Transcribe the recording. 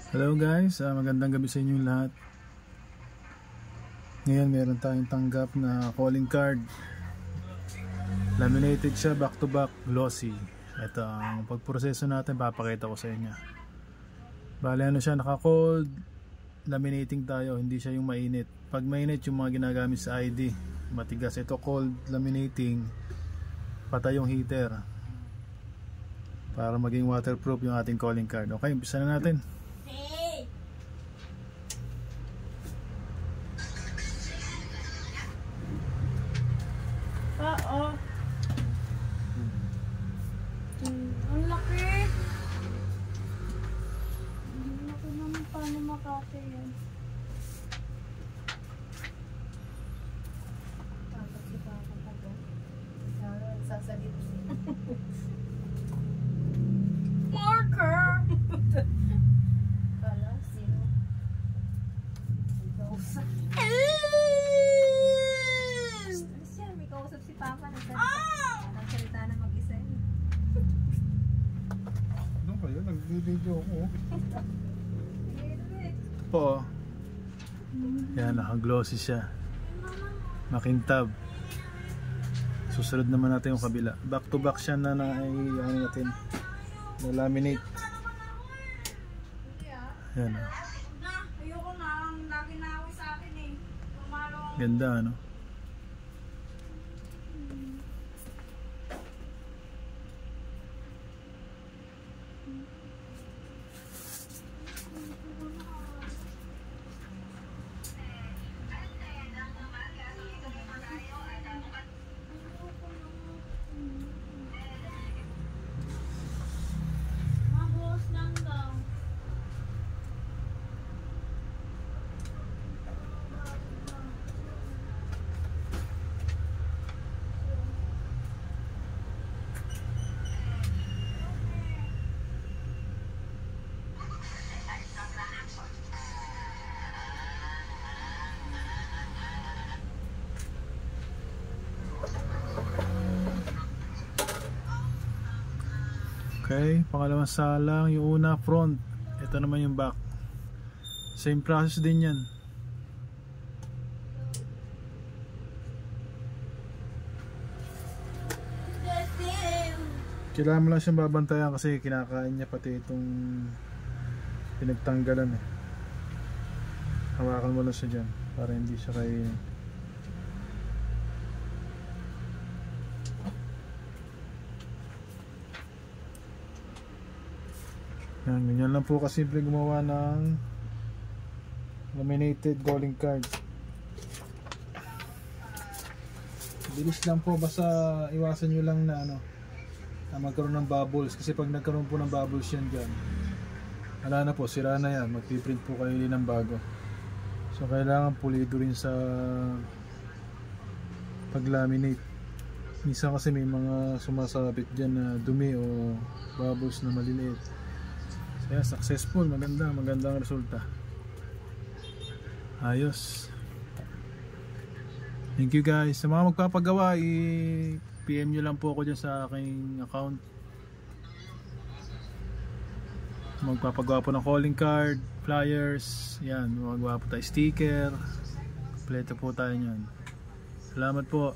Hello guys, magandang gabi sa inyong lahat. Ngayon meron tayong tanggap na calling card. Laminated siya, back to back, glossy. Ito ang pagproseso natin, papakita ko sa inyo. Bale ano siya, naka-cold laminating tayo, hindi siya yung mainit. Pag mainit yung mga ginagamit sa ID, matigas. Ito cold laminating, patay yung heater para maging waterproof yung ating calling card. Okay, umpisa na natin. Oo. Ang laki. Ang laki naman, paano makate yan? Tapos iba ako taga. Sasalit. Marker! Kala, sino? Ikaw sa... May kausap si Papa, nagsalita na mag-isa yun. Ano kayo? Nag-video ako. Po. Yan, naka-glossy siya. Makintab. Susunod naman natin yung kabila. Back to back siya na ano natin. Na-laminate. Yan. Ayoko na. Lagi na ako sa akin eh. Ganda, ano? Okay, pangalawang salang, yung una front, ito naman yung back. Same process din yan. Kailangan mo lang siyang babantayan kasi kinakain niya pati itong pinagtanggalan eh. Hawakan mo lang siya dyan para hindi siya kainin. Yan, ganyan lang po kasimple gumawa ng laminated calling card. Bilis lang po, basta iwasan nyo lang na na magkaroon ng bubbles, kasi pag nagkaroon po ng bubbles yan dyan, wala na po, sira na yan, magpiprint po kayo ng bago. So kailangan pulido rin sa pag-laminate. Minsan kasi may mga sumasabit dyan na dumi o bubbles na maliliit. Kaya successful, magandang resulta. Ayos. Thank you guys. Sa mga magpapagawa, i-PM nyo lang po ako dyan sa aking account. Magpapagawa po ng calling card, flyers, yan, magpapagawa po tayo sticker. Kompleto po tayo nyan. Salamat po.